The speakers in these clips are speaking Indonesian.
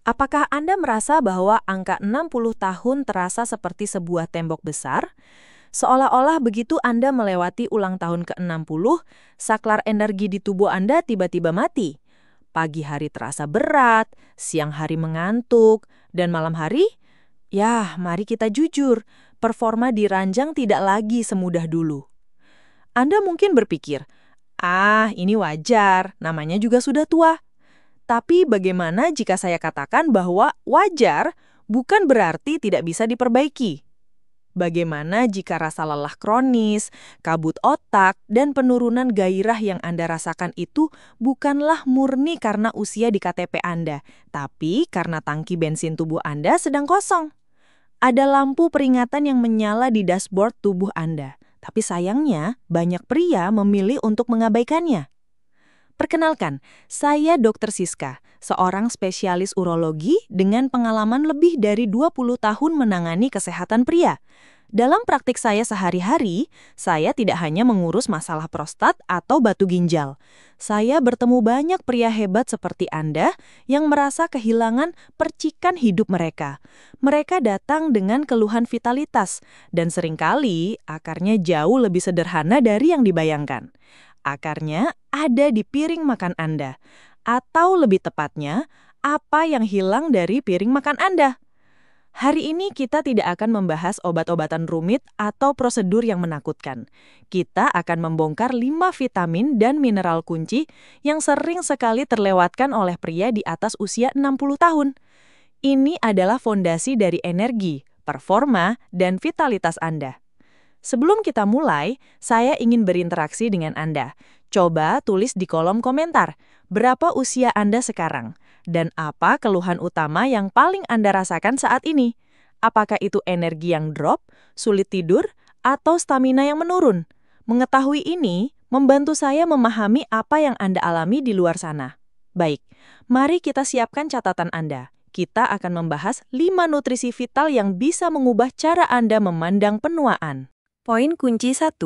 Apakah Anda merasa bahwa angka 60 tahun terasa seperti sebuah tembok besar? Seolah-olah begitu Anda melewati ulang tahun ke-60, saklar energi di tubuh Anda tiba-tiba mati. Pagi hari terasa berat, siang hari mengantuk, dan malam hari? Ya, mari kita jujur, performa di ranjang tidak lagi semudah dulu. Anda mungkin berpikir, ini wajar, namanya juga sudah tua. Tapi bagaimana jika saya katakan bahwa wajar bukan berarti tidak bisa diperbaiki? Bagaimana jika rasa lelah kronis, kabut otak, dan penurunan gairah yang Anda rasakan itu bukanlah murni karena usia di KTP Anda, tapi karena tangki bensin tubuh Anda sedang kosong? Ada lampu peringatan yang menyala di dashboard tubuh Anda, tapi sayangnya banyak pria memilih untuk mengabaikannya. Perkenalkan, saya Dr. Siska, seorang spesialis urologi dengan pengalaman lebih dari 20 tahun menangani kesehatan pria. Dalam praktik saya sehari-hari, saya tidak hanya mengurus masalah prostat atau batu ginjal. Saya bertemu banyak pria hebat seperti Anda yang merasa kehilangan percikan hidup mereka. Mereka datang dengan keluhan vitalitas, dan seringkali akarnya jauh lebih sederhana dari yang dibayangkan. Akarnya ada di piring makan Anda, atau lebih tepatnya, apa yang hilang dari piring makan Anda. Hari ini kita tidak akan membahas obat-obatan rumit atau prosedur yang menakutkan. Kita akan membongkar 5 vitamin dan mineral kunci yang sering sekali terlewatkan oleh pria di atas usia 60 tahun. Ini adalah fondasi dari energi, performa, dan vitalitas Anda. Sebelum kita mulai, saya ingin berinteraksi dengan Anda. Coba tulis di kolom komentar, berapa usia Anda sekarang? Dan apa keluhan utama yang paling Anda rasakan saat ini? Apakah itu energi yang drop, sulit tidur, atau stamina yang menurun? Mengetahui ini membantu saya memahami apa yang Anda alami di luar sana. Baik, mari kita siapkan catatan Anda. Kita akan membahas 5 nutrisi vital yang bisa mengubah cara Anda memandang penuaan. Poin kunci 1.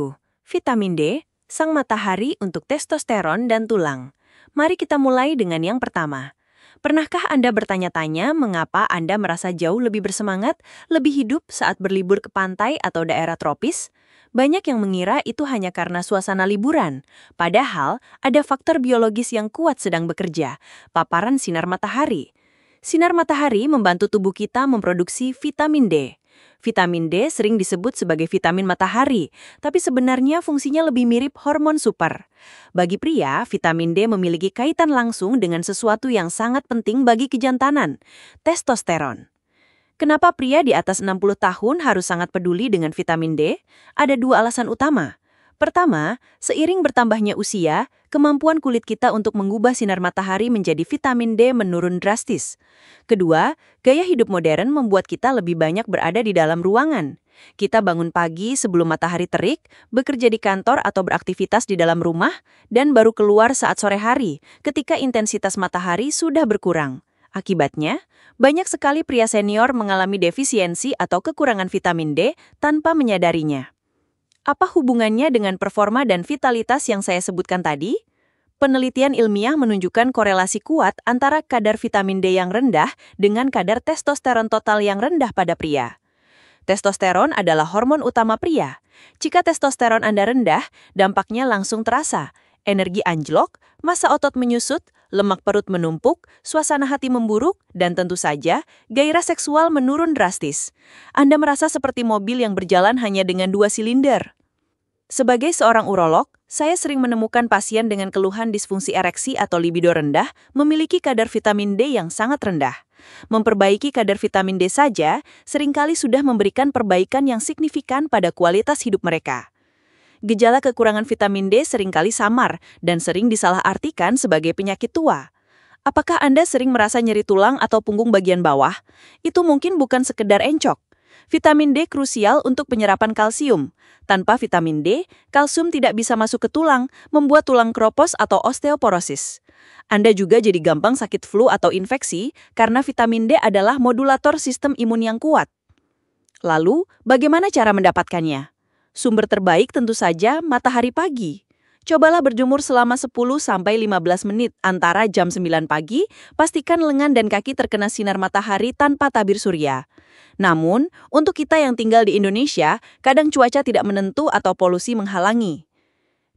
Vitamin D, sang matahari untuk testosteron dan tulang. Mari kita mulai dengan yang pertama. Pernahkah Anda bertanya-tanya mengapa Anda merasa jauh lebih bersemangat, lebih hidup saat berlibur ke pantai atau daerah tropis? Banyak yang mengira itu hanya karena suasana liburan. Padahal, ada faktor biologis yang kuat sedang bekerja, paparan sinar matahari. Sinar matahari membantu tubuh kita memproduksi vitamin D. Vitamin D sering disebut sebagai vitamin matahari, tapi sebenarnya fungsinya lebih mirip hormon super. Bagi pria, vitamin D memiliki kaitan langsung dengan sesuatu yang sangat penting bagi kejantanan, testosteron. Kenapa pria di atas 60 tahun harus sangat peduli dengan vitamin D? Ada 2 alasan utama. Pertama, seiring bertambahnya usia, kemampuan kulit kita untuk mengubah sinar matahari menjadi vitamin D menurun drastis. Kedua, gaya hidup modern membuat kita lebih banyak berada di dalam ruangan. Kita bangun pagi sebelum matahari terik, bekerja di kantor atau beraktivitas di dalam rumah, dan baru keluar saat sore hari, ketika intensitas matahari sudah berkurang. Akibatnya, banyak sekali pria senior mengalami defisiensi atau kekurangan vitamin D tanpa menyadarinya. Apa hubungannya dengan performa dan vitalitas yang saya sebutkan tadi? Penelitian ilmiah menunjukkan korelasi kuat antara kadar vitamin D yang rendah dengan kadar testosteron total yang rendah pada pria. Testosteron adalah hormon utama pria. Jika testosteron Anda rendah, dampaknya langsung terasa. Energi anjlok, massa otot menyusut, lemak perut menumpuk, suasana hati memburuk, dan tentu saja, gairah seksual menurun drastis. Anda merasa seperti mobil yang berjalan hanya dengan 2 silinder. Sebagai seorang urolog, saya sering menemukan pasien dengan keluhan disfungsi ereksi atau libido rendah memiliki kadar vitamin D yang sangat rendah. Memperbaiki kadar vitamin D saja seringkali sudah memberikan perbaikan yang signifikan pada kualitas hidup mereka. Gejala kekurangan vitamin D seringkali samar dan sering disalahartikan sebagai penyakit tua. Apakah Anda sering merasa nyeri tulang atau punggung bagian bawah? Itu mungkin bukan sekedar encok. Vitamin D krusial untuk penyerapan kalsium. Tanpa vitamin D, kalsium tidak bisa masuk ke tulang, membuat tulang kropos atau osteoporosis. Anda juga jadi gampang sakit flu atau infeksi karena vitamin D adalah modulator sistem imun yang kuat. Lalu, bagaimana cara mendapatkannya? Sumber terbaik tentu saja matahari pagi. Cobalah berjemur selama 10-15 menit antara jam 9 pagi, pastikan lengan dan kaki terkena sinar matahari tanpa tabir surya. Namun, untuk kita yang tinggal di Indonesia, kadang cuaca tidak menentu atau polusi menghalangi.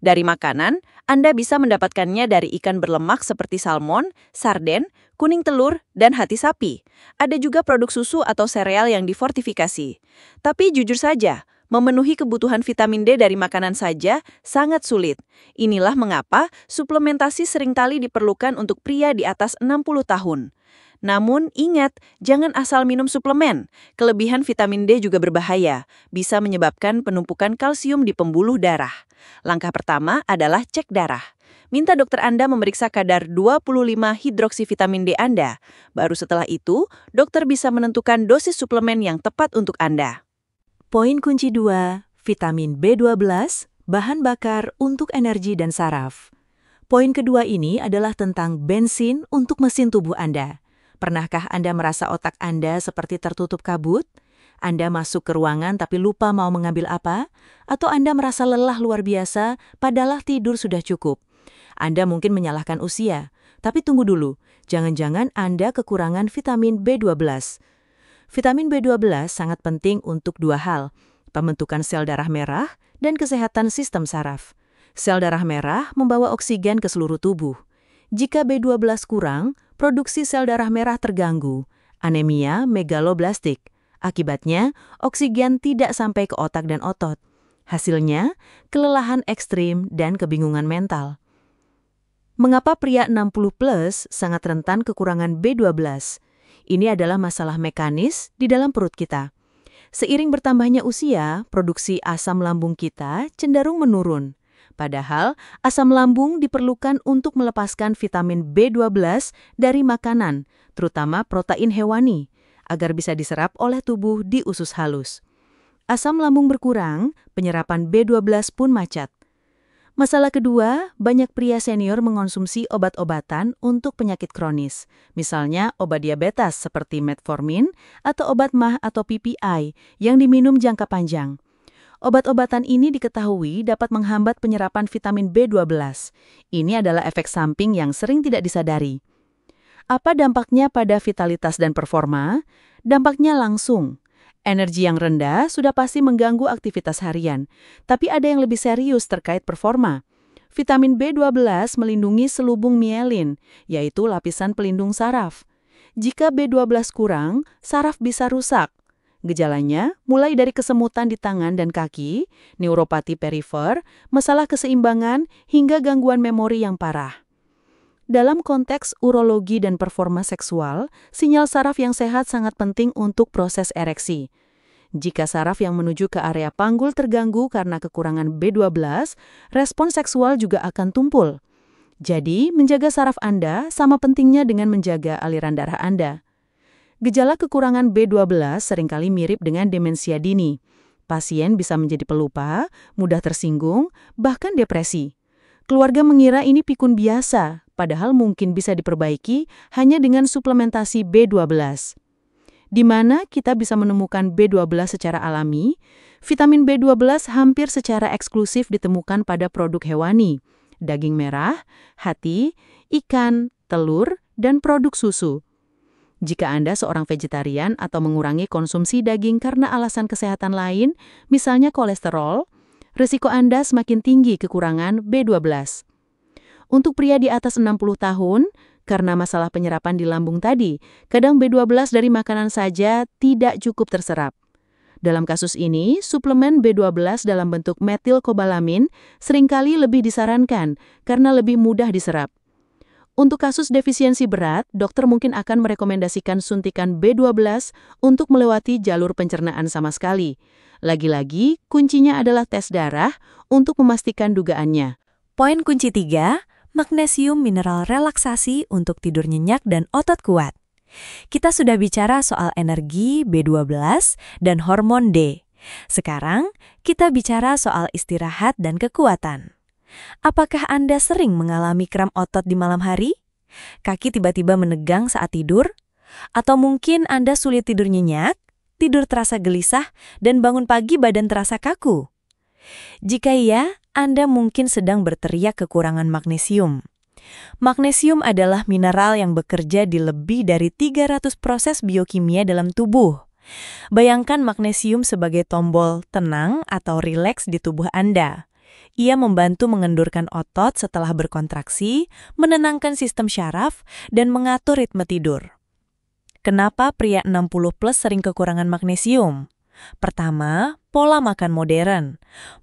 Dari makanan, Anda bisa mendapatkannya dari ikan berlemak seperti salmon, sarden, kuning telur, dan hati sapi. Ada juga produk susu atau sereal yang difortifikasi. Tapi jujur saja, memenuhi kebutuhan vitamin D dari makanan saja sangat sulit. Inilah mengapa suplementasi seringkali diperlukan untuk pria di atas 60 tahun. Namun ingat, jangan asal minum suplemen. Kelebihan vitamin D juga berbahaya, bisa menyebabkan penumpukan kalsium di pembuluh darah. Langkah pertama adalah cek darah. Minta dokter Anda memeriksa kadar 25 hidroksivitamin D Anda. Baru setelah itu, dokter bisa menentukan dosis suplemen yang tepat untuk Anda. Poin kunci 2, vitamin B12, bahan bakar untuk energi dan saraf. Poin kedua ini adalah tentang bensin untuk mesin tubuh Anda. Pernahkah Anda merasa otak Anda seperti tertutup kabut? Anda masuk ke ruangan tapi lupa mau mengambil apa? Atau Anda merasa lelah luar biasa padahal tidur sudah cukup? Anda mungkin menyalahkan usia, tapi tunggu dulu, jangan-jangan Anda kekurangan vitamin B12. Vitamin B12 sangat penting untuk dua hal, pembentukan sel darah merah dan kesehatan sistem saraf. Sel darah merah membawa oksigen ke seluruh tubuh. Jika B12 kurang, produksi sel darah merah terganggu, anemia megaloblastik. Akibatnya, oksigen tidak sampai ke otak dan otot. Hasilnya, kelelahan ekstrim dan kebingungan mental. Mengapa pria 60+ sangat rentan kekurangan B12? Ini adalah masalah mekanis di dalam perut kita. Seiring bertambahnya usia, produksi asam lambung kita cenderung menurun. Padahal, asam lambung diperlukan untuk melepaskan vitamin B12 dari makanan, terutama protein hewani, agar bisa diserap oleh tubuh di usus halus. Asam lambung berkurang, penyerapan B12 pun macet. Masalah kedua, banyak pria senior mengonsumsi obat-obatan untuk penyakit kronis, misalnya obat diabetes seperti metformin atau obat MAH atau PPI yang diminum jangka panjang. Obat-obatan ini diketahui dapat menghambat penyerapan vitamin B12. Ini adalah efek samping yang sering tidak disadari. Apa dampaknya pada vitalitas dan performa? Dampaknya langsung. Energi yang rendah sudah pasti mengganggu aktivitas harian, tapi ada yang lebih serius terkait performa. Vitamin B12 melindungi selubung mielin, yaitu lapisan pelindung saraf. Jika B12 kurang, saraf bisa rusak. Gejalanya mulai dari kesemutan di tangan dan kaki, neuropati perifer, masalah keseimbangan, hingga gangguan memori yang parah. Dalam konteks urologi dan performa seksual, sinyal saraf yang sehat sangat penting untuk proses ereksi. Jika saraf yang menuju ke area panggul terganggu karena kekurangan B12, respon seksual juga akan tumpul. Jadi, menjaga saraf Anda sama pentingnya dengan menjaga aliran darah Anda. Gejala kekurangan B12 seringkali mirip dengan demensia dini. Pasien bisa menjadi pelupa, mudah tersinggung, bahkan depresi. Keluarga mengira ini pikun biasa, padahal mungkin bisa diperbaiki hanya dengan suplementasi B12. Di mana kita bisa menemukan B12 secara alami, vitamin B12 hampir secara eksklusif ditemukan pada produk hewani, daging merah, hati, ikan, telur, dan produk susu. Jika Anda seorang vegetarian atau mengurangi konsumsi daging karena alasan kesehatan lain, misalnya kolesterol, risiko Anda semakin tinggi kekurangan B12. Untuk pria di atas 60 tahun, karena masalah penyerapan di lambung tadi, kadang B12 dari makanan saja tidak cukup terserap. Dalam kasus ini, suplemen B12 dalam bentuk metilkobalamin seringkali lebih disarankan karena lebih mudah diserap. Untuk kasus defisiensi berat, dokter mungkin akan merekomendasikan suntikan B12 untuk melewati jalur pencernaan sama sekali. Lagi-lagi, kuncinya adalah tes darah untuk memastikan dugaannya. Poin kunci 3, magnesium mineral relaksasi untuk tidur nyenyak dan otot kuat. Kita sudah bicara soal energi B12 dan hormon D. Sekarang, kita bicara soal istirahat dan kekuatan. Apakah Anda sering mengalami kram otot di malam hari? Kaki tiba-tiba menegang saat tidur? Atau mungkin Anda sulit tidur nyenyak, tidur terasa gelisah, dan bangun pagi badan terasa kaku? Jika iya, Anda mungkin sedang berteriak kekurangan magnesium. Magnesium adalah mineral yang bekerja di lebih dari 300 proses biokimia dalam tubuh. Bayangkan magnesium sebagai tombol tenang atau rileks di tubuh Anda. Ia membantu mengendurkan otot setelah berkontraksi, menenangkan sistem syaraf, dan mengatur ritme tidur. Kenapa pria 60 plus sering kekurangan magnesium? Pertama, pola makan modern.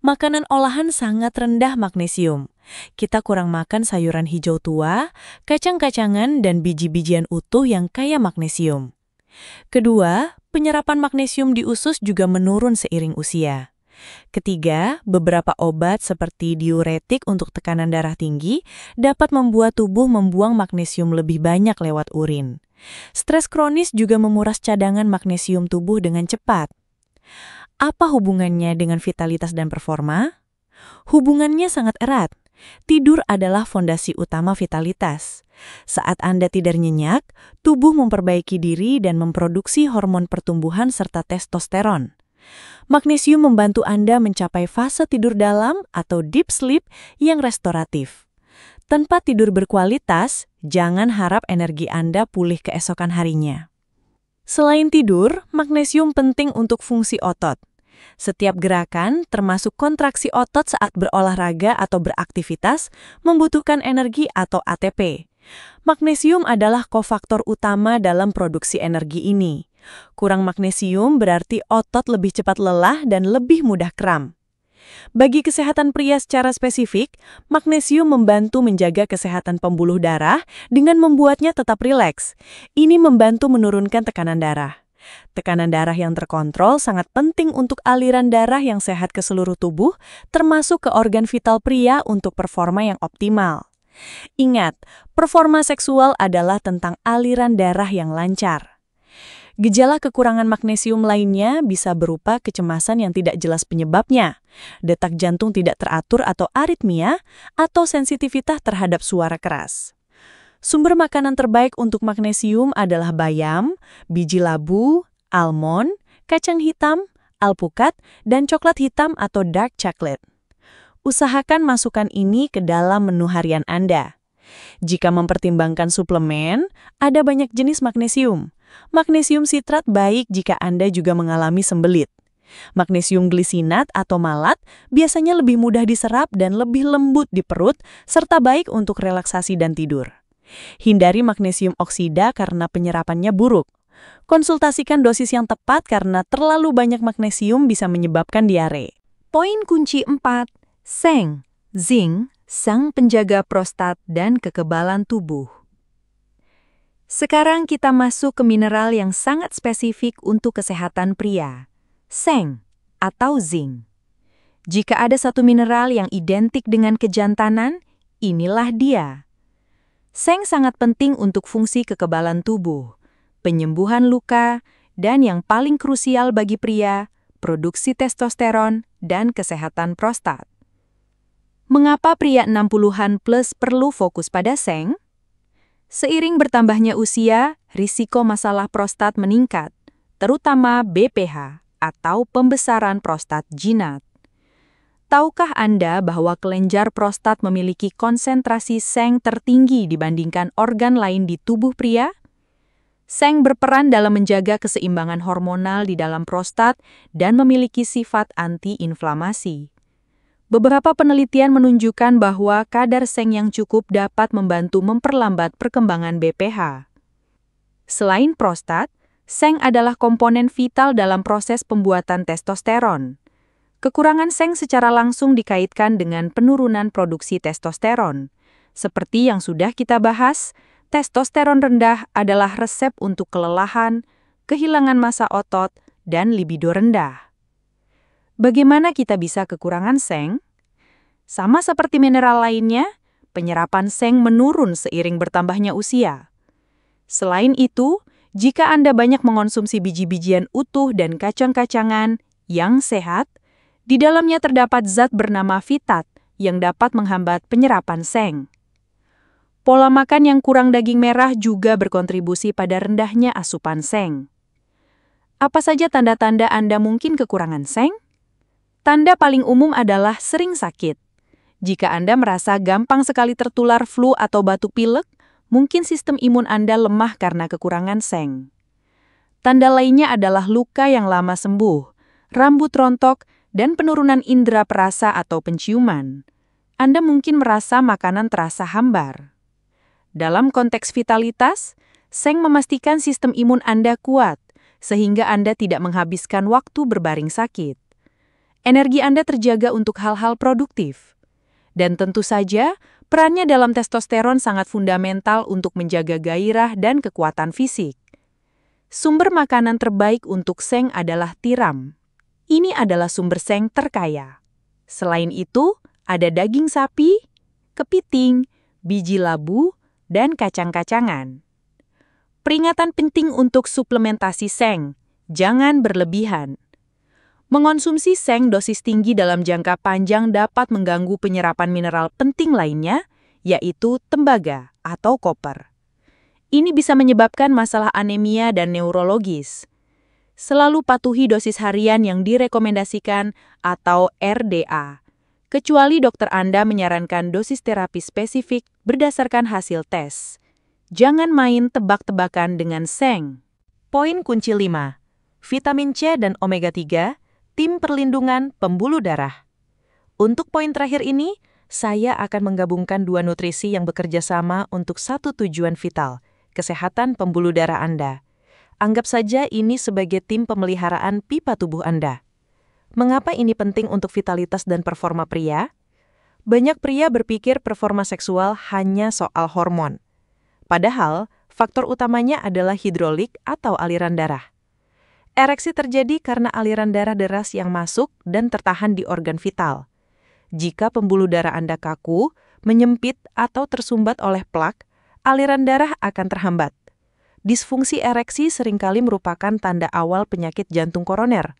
Makanan olahan sangat rendah magnesium. Kita kurang makan sayuran hijau tua, kacang-kacangan, dan biji-bijian utuh yang kaya magnesium. Kedua, penyerapan magnesium di usus juga menurun seiring usia. Ketiga, beberapa obat seperti diuretik untuk tekanan darah tinggi dapat membuat tubuh membuang magnesium lebih banyak lewat urin. Stres kronis juga memuras cadangan magnesium tubuh dengan cepat. Apa hubungannya dengan vitalitas dan performa? Hubungannya sangat erat. Tidur adalah fondasi utama vitalitas. Saat Anda tidur nyenyak, tubuh memperbaiki diri dan memproduksi hormon pertumbuhan serta testosteron. Magnesium membantu Anda mencapai fase tidur dalam atau deep sleep yang restoratif. Tanpa tidur berkualitas, jangan harap energi Anda pulih keesokan harinya. Selain tidur, magnesium penting untuk fungsi otot. Setiap gerakan, termasuk kontraksi otot saat berolahraga atau beraktivitas, membutuhkan energi atau ATP. Magnesium adalah kofaktor utama dalam produksi energi ini. Kurang magnesium berarti otot lebih cepat lelah dan lebih mudah kram. Bagi kesehatan pria secara spesifik, magnesium membantu menjaga kesehatan pembuluh darah dengan membuatnya tetap rileks. Ini membantu menurunkan tekanan darah. Tekanan darah yang terkontrol sangat penting untuk aliran darah yang sehat ke seluruh tubuh, termasuk ke organ vital pria untuk performa yang optimal. Ingat, performa seksual adalah tentang aliran darah yang lancar. Gejala kekurangan magnesium lainnya bisa berupa kecemasan yang tidak jelas penyebabnya, detak jantung tidak teratur atau aritmia, atau sensitivitas terhadap suara keras. Sumber makanan terbaik untuk magnesium adalah bayam, biji labu, almond, kacang hitam, alpukat, dan coklat hitam atau dark chocolate. Usahakan masukkan ini ke dalam menu harian Anda. Jika mempertimbangkan suplemen, ada banyak jenis magnesium. Magnesium sitrat baik jika Anda juga mengalami sembelit. Magnesium glisinat atau malat biasanya lebih mudah diserap dan lebih lembut di perut, serta baik untuk relaksasi dan tidur. Hindari magnesium oksida karena penyerapannya buruk. Konsultasikan dosis yang tepat karena terlalu banyak magnesium bisa menyebabkan diare. Poin kunci 4. Seng, zinc, sang penjaga prostat dan kekebalan tubuh. Sekarang kita masuk ke mineral yang sangat spesifik untuk kesehatan pria, seng atau zinc. Jika ada satu mineral yang identik dengan kejantanan, inilah dia. Seng sangat penting untuk fungsi kekebalan tubuh, penyembuhan luka, dan yang paling krusial bagi pria, produksi testosteron dan kesehatan prostat. Mengapa pria 60-an plus perlu fokus pada seng? Seiring bertambahnya usia, risiko masalah prostat meningkat, terutama BPH atau pembesaran prostat jinak. Tahukah Anda bahwa kelenjar prostat memiliki konsentrasi seng tertinggi dibandingkan organ lain di tubuh pria? Seng berperan dalam menjaga keseimbangan hormonal di dalam prostat dan memiliki sifat anti-inflamasi. Beberapa penelitian menunjukkan bahwa kadar seng yang cukup dapat membantu memperlambat perkembangan BPH. Selain prostat, seng adalah komponen vital dalam proses pembuatan testosteron. Kekurangan seng secara langsung dikaitkan dengan penurunan produksi testosteron. Seperti yang sudah kita bahas, testosteron rendah adalah resep untuk kelelahan, kehilangan massa otot, dan libido rendah. Bagaimana kita bisa kekurangan seng? Sama seperti mineral lainnya, penyerapan seng menurun seiring bertambahnya usia. Selain itu, jika Anda banyak mengonsumsi biji-bijian utuh dan kacang-kacangan yang sehat, di dalamnya terdapat zat bernama fitat yang dapat menghambat penyerapan seng. Pola makan yang kurang daging merah juga berkontribusi pada rendahnya asupan seng. Apa saja tanda-tanda Anda mungkin kekurangan seng? Tanda paling umum adalah sering sakit. Jika Anda merasa gampang sekali tertular flu atau batuk pilek, mungkin sistem imun Anda lemah karena kekurangan seng. Tanda lainnya adalah luka yang lama sembuh, rambut rontok, dan penurunan indera perasa atau penciuman. Anda mungkin merasa makanan terasa hambar. Dalam konteks vitalitas, seng memastikan sistem imun Anda kuat, sehingga Anda tidak menghabiskan waktu berbaring sakit. Energi Anda terjaga untuk hal-hal produktif. Dan tentu saja, perannya dalam testosteron sangat fundamental untuk menjaga gairah dan kekuatan fisik. Sumber makanan terbaik untuk seng adalah tiram. Ini adalah sumber seng terkaya. Selain itu, ada daging sapi, kepiting, biji labu, dan kacang-kacangan. Peringatan penting untuk suplementasi seng, jangan berlebihan. Mengonsumsi seng dosis tinggi dalam jangka panjang dapat mengganggu penyerapan mineral penting lainnya, yaitu tembaga atau koper. Ini bisa menyebabkan masalah anemia dan neurologis. Selalu patuhi dosis harian yang direkomendasikan atau RDA, kecuali dokter Anda menyarankan dosis terapi spesifik berdasarkan hasil tes. Jangan main tebak-tebakan dengan seng. Poin kunci 5. Vitamin C dan omega 3, tim perlindungan pembuluh darah. Untuk poin terakhir ini, saya akan menggabungkan dua nutrisi yang bekerja sama untuk satu tujuan vital, kesehatan pembuluh darah Anda. Anggap saja ini sebagai tim pemeliharaan pipa tubuh Anda. Mengapa ini penting untuk vitalitas dan performa pria? Banyak pria berpikir performa seksual hanya soal hormon. Padahal, faktor utamanya adalah hidrolik atau aliran darah. Ereksi terjadi karena aliran darah deras yang masuk dan tertahan di organ vital. Jika pembuluh darah Anda kaku, menyempit atau tersumbat oleh plak, aliran darah akan terhambat. Disfungsi ereksi seringkali merupakan tanda awal penyakit jantung koroner.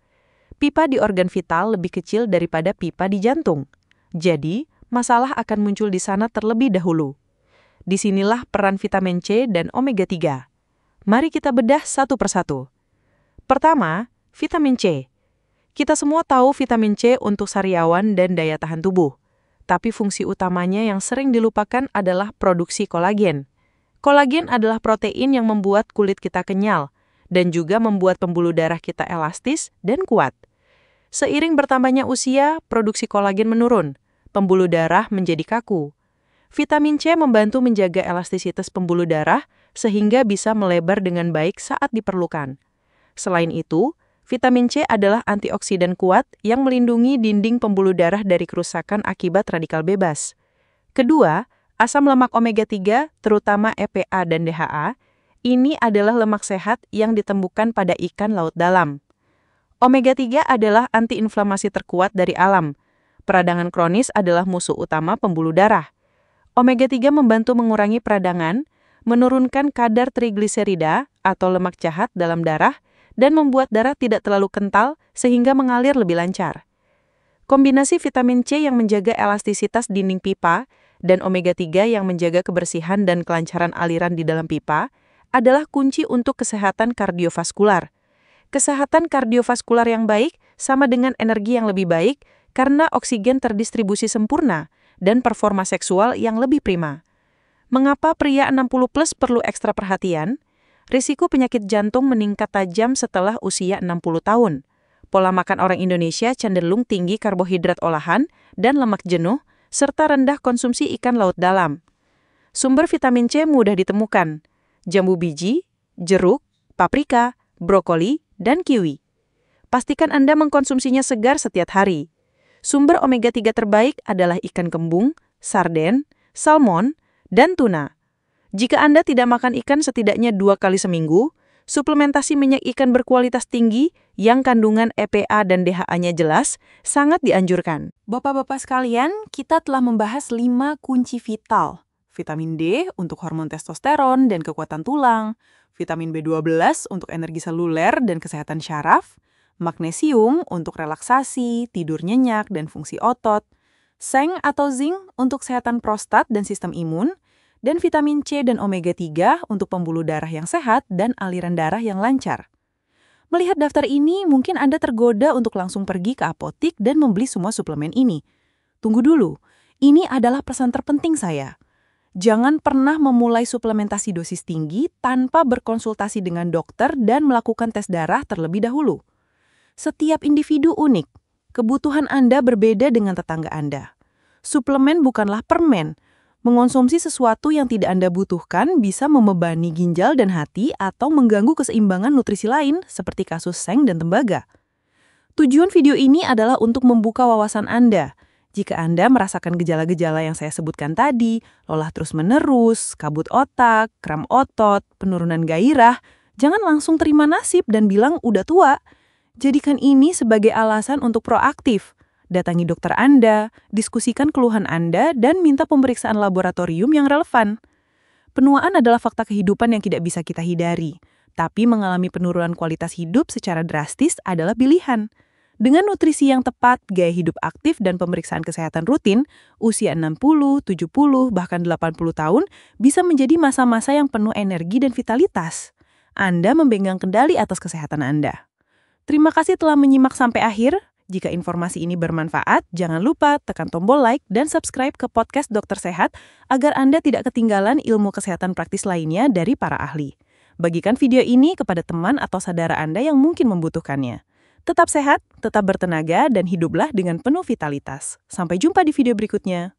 Pipa di organ vital lebih kecil daripada pipa di jantung. Jadi, masalah akan muncul di sana terlebih dahulu. Disinilah peran vitamin C dan omega 3. Mari kita bedah satu persatu. Pertama, vitamin C. Kita semua tahu vitamin C untuk sariawan dan daya tahan tubuh. Tapi fungsi utamanya yang sering dilupakan adalah produksi kolagen. Kolagen adalah protein yang membuat kulit kita kenyal dan juga membuat pembuluh darah kita elastis dan kuat. Seiring bertambahnya usia, produksi kolagen menurun. Pembuluh darah menjadi kaku. Vitamin C membantu menjaga elastisitas pembuluh darah sehingga bisa melebar dengan baik saat diperlukan. Selain itu, vitamin C adalah antioksidan kuat yang melindungi dinding pembuluh darah dari kerusakan akibat radikal bebas. Kedua, asam lemak omega 3, terutama EPA dan DHA, ini adalah lemak sehat yang ditemukan pada ikan laut dalam. Omega 3 adalah antiinflamasi terkuat dari alam. Peradangan kronis adalah musuh utama pembuluh darah. Omega 3 membantu mengurangi peradangan, menurunkan kadar trigliserida atau lemak jahat dalam darah, dan membuat darah tidak terlalu kental sehingga mengalir lebih lancar. Kombinasi vitamin C yang menjaga elastisitas dinding pipa dan omega 3 yang menjaga kebersihan dan kelancaran aliran di dalam pipa adalah kunci untuk kesehatan kardiovaskular. Kesehatan kardiovaskular yang baik sama dengan energi yang lebih baik karena oksigen terdistribusi sempurna dan performa seksual yang lebih prima. Mengapa pria 60+ perlu ekstra perhatian? Risiko penyakit jantung meningkat tajam setelah usia 60 tahun. Pola makan orang Indonesia cenderung tinggi karbohidrat olahan dan lemak jenuh, serta rendah konsumsi ikan laut dalam. Sumber vitamin C mudah ditemukan. Jambu biji, jeruk, paprika, brokoli, dan kiwi. Pastikan Anda mengkonsumsinya segar setiap hari. Sumber omega 3 terbaik adalah ikan kembung, sarden, salmon, dan tuna. Jika Anda tidak makan ikan setidaknya 2 kali seminggu, suplementasi minyak ikan berkualitas tinggi yang kandungan EPA dan DHA-nya jelas sangat dianjurkan. Bapak-bapak sekalian, kita telah membahas 5 kunci vital. Vitamin D untuk hormon testosteron dan kekuatan tulang, vitamin B12 untuk energi seluler dan kesehatan syaraf, magnesium untuk relaksasi, tidur nyenyak, dan fungsi otot, seng atau zinc untuk kesehatan prostat dan sistem imun, dan vitamin C dan omega 3 untuk pembuluh darah yang sehat dan aliran darah yang lancar. Melihat daftar ini, mungkin Anda tergoda untuk langsung pergi ke apotik dan membeli semua suplemen ini. Tunggu dulu, Ini adalah pesan terpenting saya. Jangan pernah memulai suplementasi dosis tinggi tanpa berkonsultasi dengan dokter dan melakukan tes darah terlebih dahulu. Setiap individu unik. Kebutuhan Anda berbeda dengan tetangga Anda. Suplemen bukanlah permen. Mengonsumsi sesuatu yang tidak Anda butuhkan bisa membebani ginjal dan hati atau mengganggu keseimbangan nutrisi lain seperti kasus seng dan tembaga. Tujuan video ini adalah untuk membuka wawasan Anda. Jika Anda merasakan gejala-gejala yang saya sebutkan tadi, lelah terus-menerus, kabut otak, kram otot, penurunan gairah, jangan langsung terima nasib dan bilang udah tua. Jadikan ini sebagai alasan untuk proaktif. Datangi dokter Anda, diskusikan keluhan Anda, dan minta pemeriksaan laboratorium yang relevan. Penuaan adalah fakta kehidupan yang tidak bisa kita hindari, tapi mengalami penurunan kualitas hidup secara drastis adalah pilihan. Dengan nutrisi yang tepat, gaya hidup aktif, dan pemeriksaan kesehatan rutin, usia 60, 70, bahkan 80 tahun bisa menjadi masa-masa yang penuh energi dan vitalitas. Anda memegang kendali atas kesehatan Anda. Terima kasih telah menyimak sampai akhir. Jika informasi ini bermanfaat, jangan lupa tekan tombol like dan subscribe ke podcast Dokter Sehat agar Anda tidak ketinggalan ilmu kesehatan praktis lainnya dari para ahli. Bagikan video ini kepada teman atau saudara Anda yang mungkin membutuhkannya. Tetap sehat, tetap bertenaga, dan hiduplah dengan penuh vitalitas. Sampai jumpa di video berikutnya.